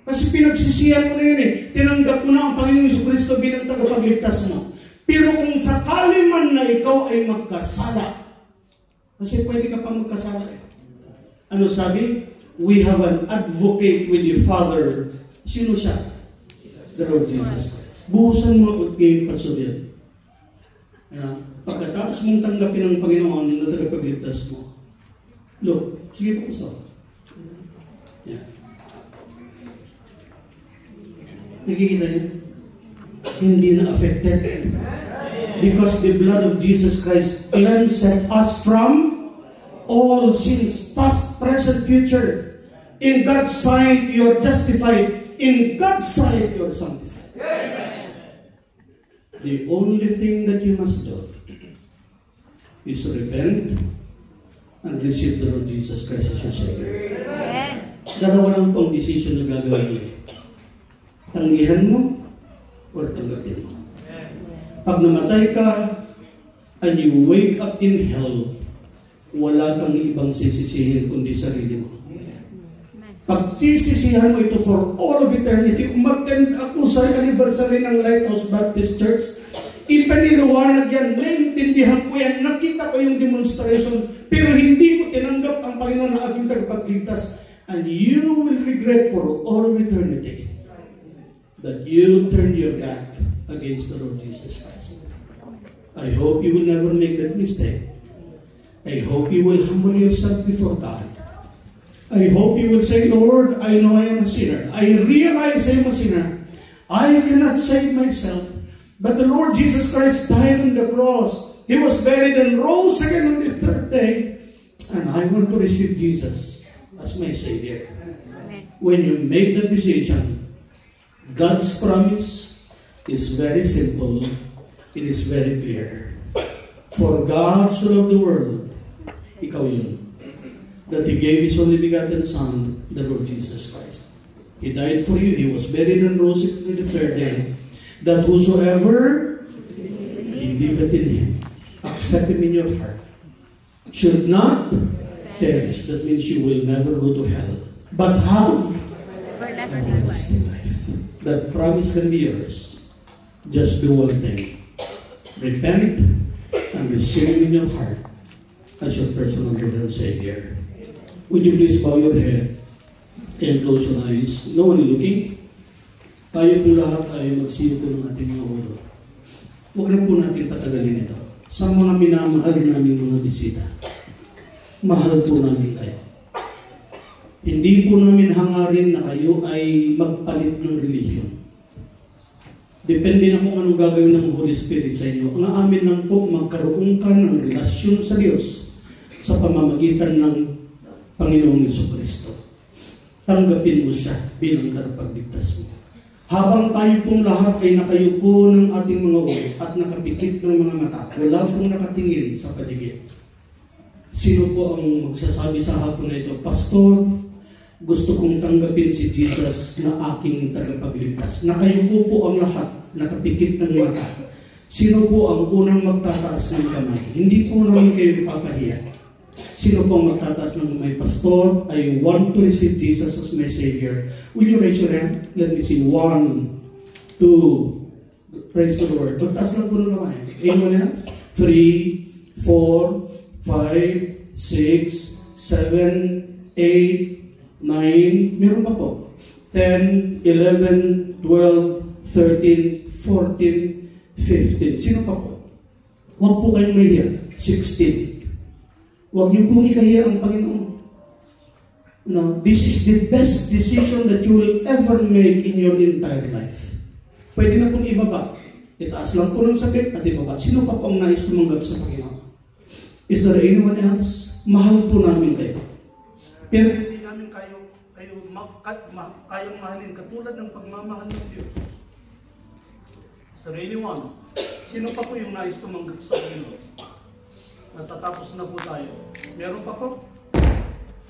Kasi pinagsisihan mo na yun eh. Tinanggap mo na ang Panginoong Jesucristo bilang tagapagligtas mo. Pero kung sakali man na ikaw ay magkasala, kasi pwede ka pang magkasala eh. Ano sabi? We have an advocate with the Father. Sino siya? The Lord Jesus Christ. Buhusan mo ako ngayon, Pastor Bill. pagkatapos mong tanggapin ang Panginoon na tagapagligtas mo, look, sige po gusto. Yeah. Nakikita niyo? Hindi na affected. Because the blood of Jesus Christ cleansed us from all sins, past, present, future. In God's sight, you are justified. In God's sight, you are sanctified. The only thing that you must do is repent and receive the Lord Jesus Christ as your Savior. Dalawa lang pong decision na gagawin mo. Tanggihan mo or tanggapin mo. Pag namatay ka and you wake up in hell, wala kang ibang sisisihin kundi sarili mo. Pag sisisihan mo ito for all of eternity, umattend ako sa anniversary ng Lighthouse Baptist Church, ipiniliwanag yan, naintindihan ko yan, nakita ko yung demonstration, pero hindi ko tinanggap ang Panginoon na aking tagapagligtas. And you will regret for all of eternity that you turn your back against the Lord Jesus Christ. I hope you will never make that mistake. I hope you will humble yourself before God. I hope you will say, Lord, I know I am a sinner. I realize I am a sinner. I cannot save myself. But the Lord Jesus Christ died on the cross. He was buried and rose again on the third day. And I want to receive Jesus as my Savior. When you make the decision, God's promise is very simple. It is very clear. For God so loved the world, ikaw yun, that He gave His only begotten Son, the Lord Jesus Christ. He died for you. He was buried and rose on the third day. That whosoever believeth in Him, accept Him in your heart, should not perish. That means you will never go to hell, but have everlasting life. That promise can be yours. Just do one thing. Repent and receive Him in your heart as your personal Lord and Savior. Would you please bow your head and close your eyes? No one looking. Tayo po lahat ay magsiyo po ng ating mga ulo. Huwag na po natin patagalin ito. Sa mga minamahal namin mga bisita, mahal po namin kayo. Hindi po namin hangarin na kayo ay magpalit ng relihiyon. Depende na kung anong gagawin ng Holy Spirit sa inyo. Ang amin lang po, magkaroon ka ng relasyon sa Diyos sa pamamagitan ng Panginoong Jesucristo. Tanggapin mo siya bilang tagapagligtas mo. Habang tayo pong lahat ay nakayuko ng ating mga ulo at nakapikit ng mga mata, wala pong nakatingin sa paligid. Sino po ang magsasabi sa hapon na ito, Pastor, gusto kong tanggapin si Jesus na aking tagapagligtas. Nakayuko po ang lahat, nakapikit ng mata. Sino po ang unang magtataas ng kamay? Hindi po namin kayo ipapahiya. Sino po ang magtataas ng kamay? Pastor, I want to receive Jesus as my Savior. Will you raise your hand? Let me see. 1, 2. Praise the Lord. Magtaas lang po ng kamay. Anyone else? 3, 4, 5, 6, 7, 8, 9. Meron pa po. 10, 11, 12, 13, 14, 15. Sino pa po? Huwag po kayong mahiya. 16. Huwag niyo pong ikahiya ang Panginoon. No, this is the best decision that you will ever make in your entire life. Pwede na pong ibaba. Itaas lang po ng sakit at ibaba. Sino pa po ang nais tumanggap sa Panginoon? Is there anyone else? Mahal po namin kayo. Pero hindi namin kayong mahalin katulad ng pagmamahal ng Diyos. Is there anyone? Sino pa po yung nais tumanggap sa Panginoon? Natatapos na po tayo. Meron pa po?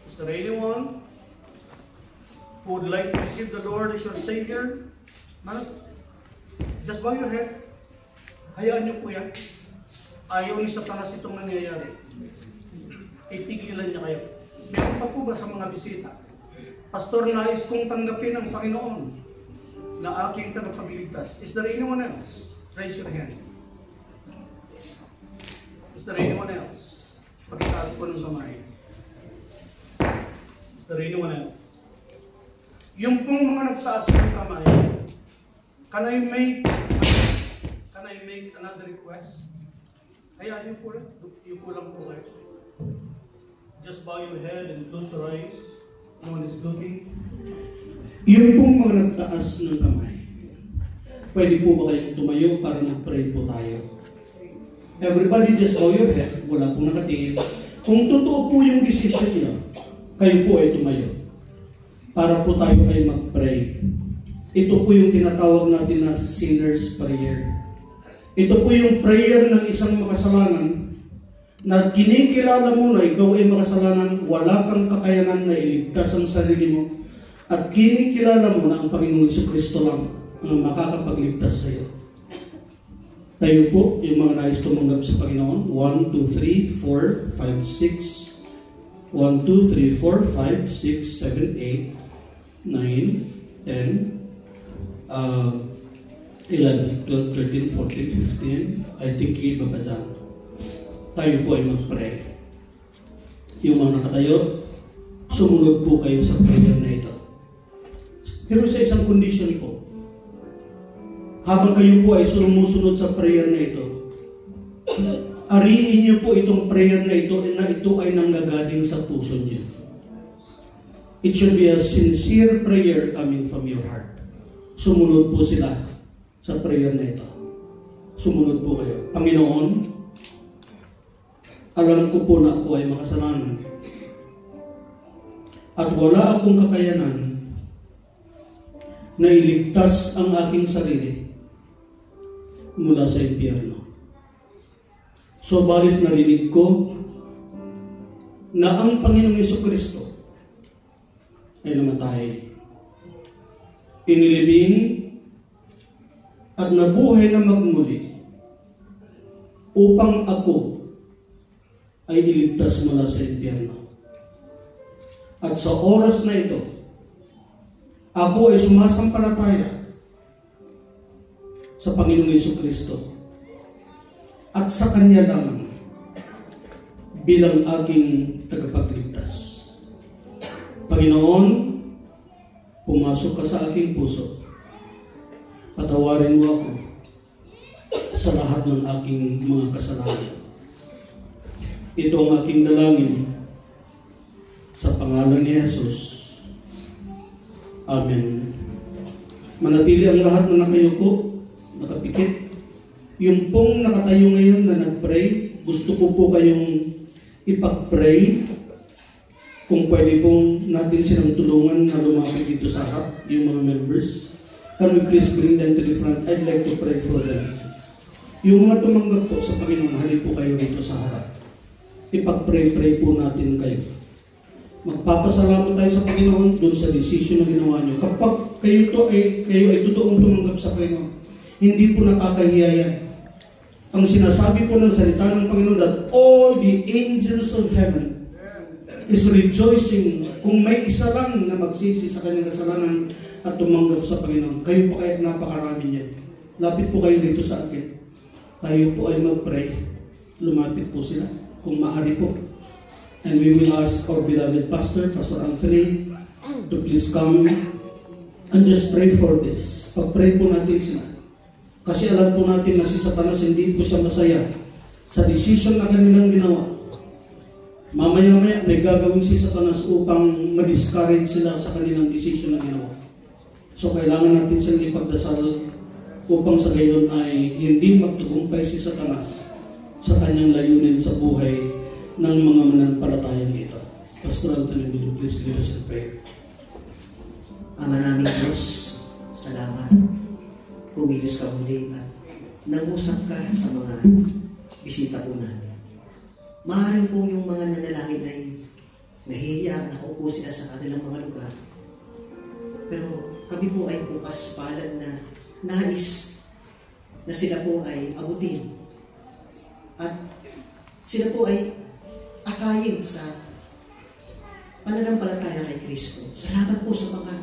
Is there anyone who would like to receive the Lord as your Savior? Just bow your head. Hayaan niyo po yan. Ayaw ni Satanas itong nangyayari. Itigilan niya kayo. Meron pa po ba sa mga bisita? Pastor, nais kong tanggapin ang Panginoon na aking tagapagligtas. Is there anyone else? Raise your hand. Is there anyone else? Pagkitaas po ng kamay. Is there anyone else? Yung pong mga nagtaas ng kamay, can I make another request? Hayaan po lang. Yung po lang po kayo. Just bow your head and close your eyes. No one is looking. Yung pong mga nagtaas ng kamay, pwede po ba kayong tumayo para mag-pray po tayo? Everybody just bow your head. Wala pong nakatingin. Kung totoo po yung decision niyo, kayo po ay tumayo para po tayo ay mag-pray. Ito po yung tinatawag natin na sinner's prayer. Ito po yung prayer ng isang makasalanan na kinikilala mo na ikaw ay makasalanan, wala kang kakayanan na iligtas ang sarili mo, at kinikilala mo na ang Panginoong Jesucristo lang ang makakapagligtas sa iyo. Tayo po, yung mga nais tumanggap sa Panginoon. 1, 2, 3, 4, 5, 6. 1, 2, 3, 4, 5, 6, 7, 8, 9, 10, 11, 12, 13, 14, 15. I think yung iba pa dyan. Tayo po ay mag-pray. Yung mga nakatayo, sumunod po kayo sa prayer na ito. Pero sa isang condition po, habang kayo po ay sumusunod sa prayer na ito, ariin niyo po itong prayer na ito ay nanggagaling sa puso niyo. It should be a sincere prayer coming from your heart. Sumunod po sila sa prayer na ito. Sumunod po kayo. Panginoon, alam ko po na ako ay makasalanan at wala akong kakayanan na iligtas ang aking sarili mula sa impyerno. Subalit narinig ko na ang Panginoong Jesucristo ay namatay, inilibing at nabuhay na magmuli upang ako ay iligtas mula sa impyerno. At sa oras na ito, ako ay sumasampalataya sa Panginoong Jesucristo at sa Kanya lamang bilang aking tagapagligtas. Panginoon, pumasok ka sa aking puso. Patawarin mo ako sa lahat ng aking mga kasalanan. Ito ang aking dalangin sa pangalan ni Jesus. Amen. Manatili ang lahat na nakayuko, nakapikit. Yung pong nakatayo ngayon na nag-pray, gusto ko po kayong ipag-pray. Kung pwede pong natin silang tulungan na lumapit dito sa harap, yung mga members. Can we please bring them to the front? I'd like to pray for them. Yung mga tumanggap po sa Panginoon, halip po kayo dito sa harap. Ipag-pray po natin kayo. Magpapasalamat tayo sa Panginoon doon sa decision na ginawa nyo. Kapag kayo ay totoong tumanggap sa Panginoon, hindi po nakakahiya yan. Ang sinasabi po ng salita ng Panginoon that all the angels of heaven is rejoicing kung may isa lang na magsisi sa kanyang kasalanan at tumanggap sa Panginoon. Kayo po kaya't napakarami niya. Lapit po kayo dito sa akin. Tayo po ay mag-pray. Lumapit po sila kung maaari po. And we will ask our beloved Pastor Anthony, to please come and just pray for this. Pag-pray po natin sila. Kasi alam po natin na si Satanas hindi po siya masaya sa decision na kanilang ginawa. Mamaya-maya may gagawin si Satanas upang ma-discourage sila sa kanilang decision na ginawa. So kailangan natin silang ipagdasal upang sa gayon ay hindi magtagumpay si Satanas sa kanyang layunin sa buhay ng mga mananampalatayang ito. Pastor Anthony, would you please lead us in prayer? Ama naming Diyos, salamat. Kumilos ka muli at nangusap ka sa mga bisita po namin. Maaaring po yung mga nanalangin ay nahihiya, nakaupo sila sa kanilang mga lugar. Pero kami po ay bukas palad na nais na sila po ay abutin. At sila po ay akayin sa pananampalataya kay Kristo. Salamat po sa mga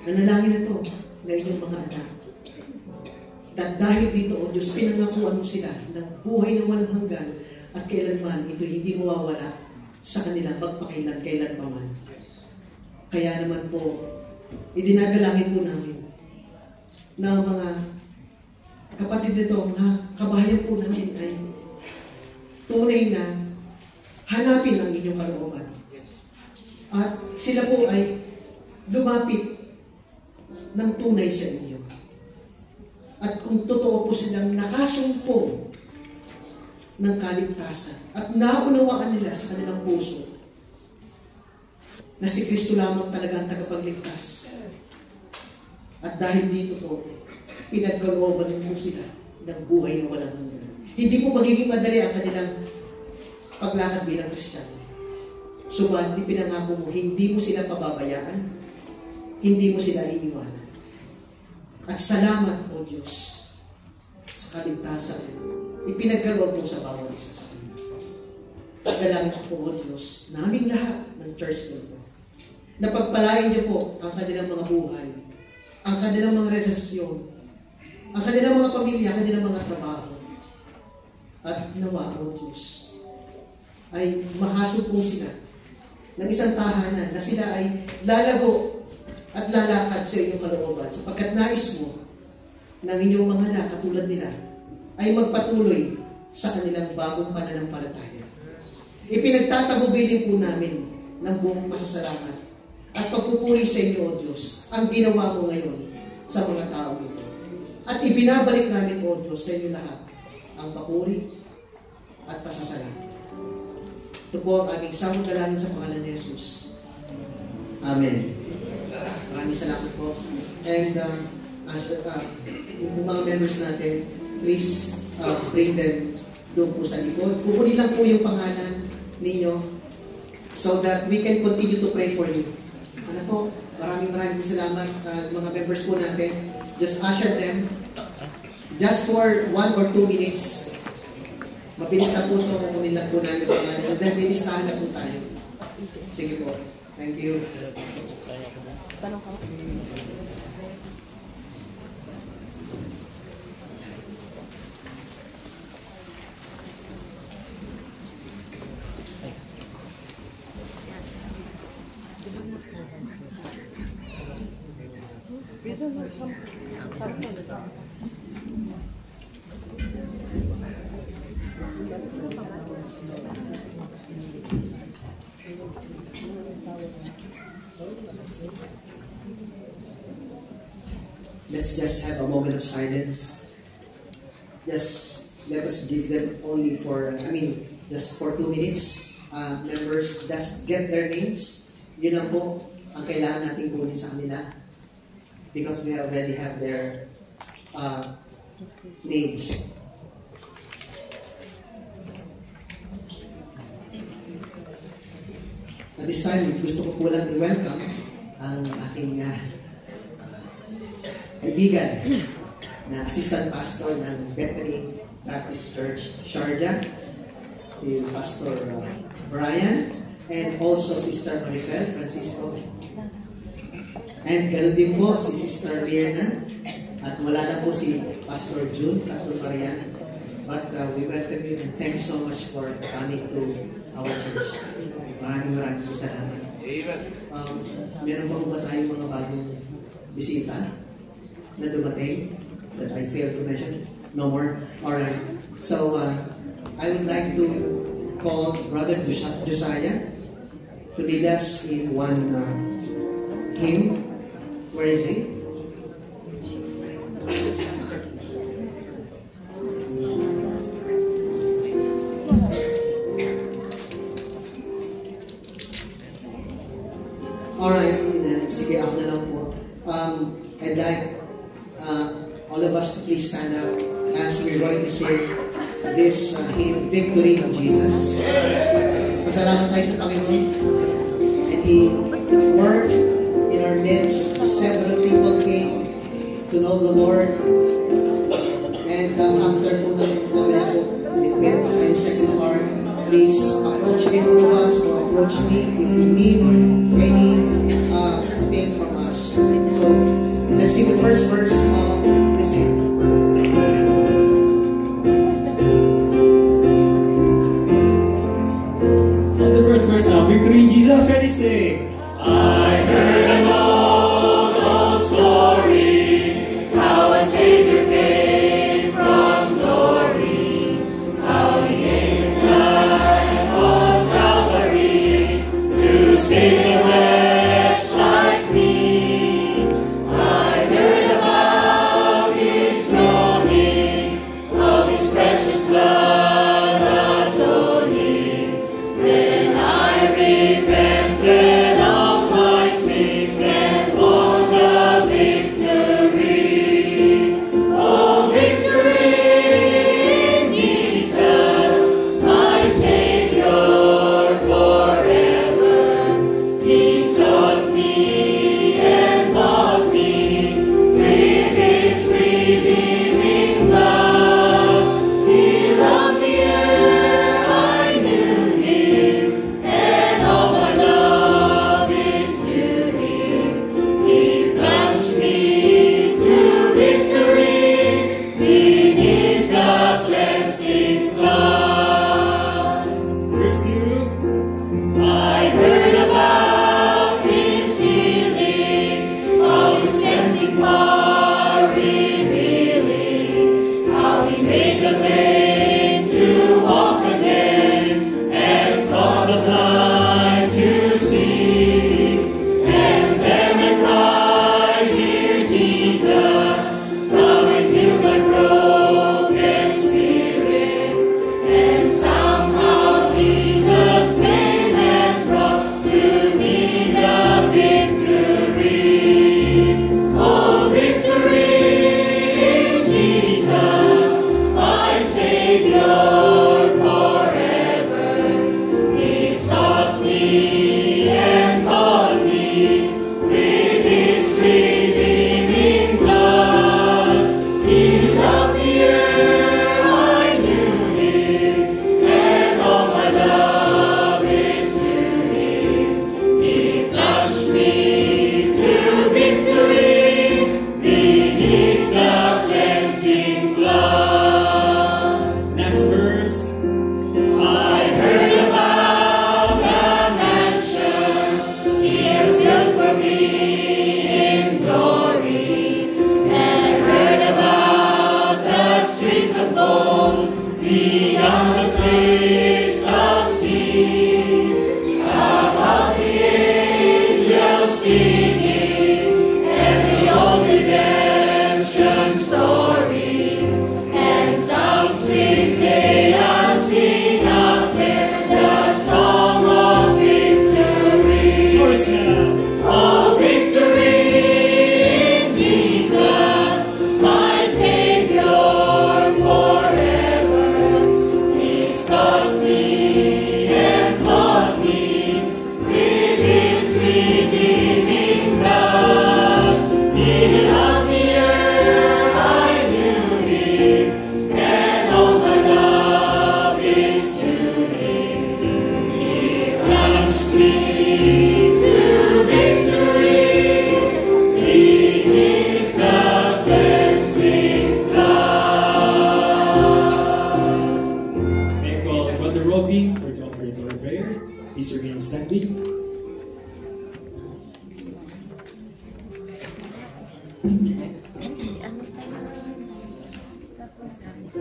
nanalangin na ito na inyong mga anak. At dahil dito, O Diyos, pinangakuan mo sila ng buhay na walang hanggan at kailanman ito hindi mawawala sa kanila magpakailan pa man. Kaya naman po, idinadalangin po namin na mga kapatid nito, mga kabayan po namin ay tunay na hanapin ang inyong kalooban. At sila po ay lumapit ng tunay sa inyo. At kung totoo po silang nakasumpong ng kaligtasan at naunawaan nila sa kanilang puso na si Kristo lamang talaga ang tagapagligtas. At dahil dito po, pinagkalooban po sila ng buhay na walang hanggan. Hindi po magiging madali ang kanilang paglakad bilang Kristiyano. Subalit, ipinangako mo, hindi mo sila pababayaan, hindi mo sila iiwanan. At salamat, O Diyos, sa kaligtasan, ipinagkaloob mo sa bawat isa sa kanila. Pagdalangin ko po, O Diyos, naming lahat ng church nito, na pagpalain niyo po ang kanilang mga buhay, ang kanilang mga relasyon, ang kanilang mga pamilya, ang kanilang mga trabaho. At nawa, O Diyos, ay makasumpong sila ng isang tahanan na sila ay lalago at lalakad sa inyong kalooban sapagkat nais mo ng inyong mga anak katulad nila ay magpatuloy sa kanilang bagong pananampalataya. Ipinagtatagubilin po namin ng buong pasasalamat at pagpupuri sa inyo, O Diyos, ang ginawa mo ngayon sa mga tao ito. At ibinabalik namin, O Diyos, sa inyo lahat ang papuri at pasasalamat. Ito po ang aming samong dalangin sa pangalan ni Jesus. Amen. Maraming salamat po. And yung mga members natin, please bring them doon po sa likod. Kukunin lang po yung pangalan ninyo so that we can continue to pray for you. Ano po? Maraming salamat mga members po natin. Just usher them just for 1 or 2 minutes. Mabilis na po ito, kukunin lang po namin ang pangalan. And then, bilistahan na po tayo. Sige po. Thank you. Let's just have a moment of silence. Just let us give them only for, just for 2 minutes. Members, just get their names. Yun lang po ang kailangan natin kunin sa kanila. Because we already have their names. At this time, gusto ko po lang i-welcome ang aking kaibigan na assistant pastor ng Bethany Baptist Church, Sharjah, si Pastor Brian, and also Sister Maricel Francisco. And ganoon din po si Sister Mirna, at wala na po si Pastor June Catulparian. But we welcome you and thank you so much for coming to our church. Maraming po salamat. Meron ba tayong mga bagong bisita na dumating that I failed to mention? No more? Alright. So, I would like to call Brother Josiah to lead us in one hymn. Where is he? Alright. Sige, ako na lang po. I'd like all of us to please stand up as we're going to sing this hymn, Victory of Jesus. Pasalamat tayo sa Panginoon. And He worked in our midst. Several people came to know the Lord. And after po ng mamaya po, meron pa tayong second part. Please approach any one of us or approach me if you need any thing from us. So, let's sing the first verse of this hymn. The first verse now, Victory in Jesus, ready, sing.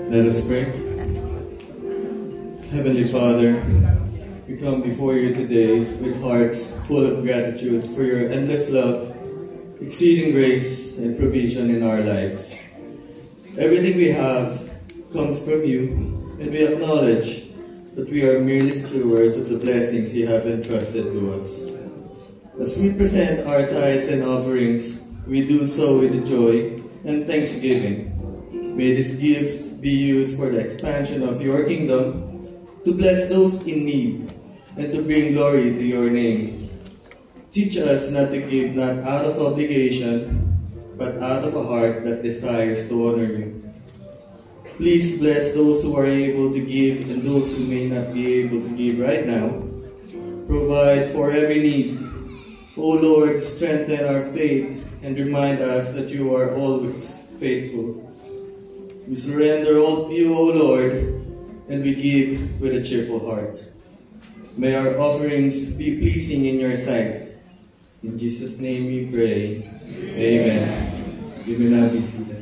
Let us pray. Heavenly Father, we come before you today with hearts full of gratitude for your endless love, exceeding grace, and provision in our lives. Everything we have comes from you, and we acknowledge that we are merely stewards of the blessings you have entrusted to us. As we present our tithes and offerings, we do so with joy and thanksgiving. May these gifts be used for the expansion of your kingdom, to bless those in need, and to bring glory to your name. Teach us not to give not out of obligation, but out of a heart that desires to honor you. Please bless those who are able to give and those who may not be able to give right now. Provide for every need. O Lord, strengthen our faith and remind us that you are always faithful. We surrender all to you, O Lord, and we give with a cheerful heart. May our offerings be pleasing in your sight. In Jesus' name we pray. Amen. You may now be seated.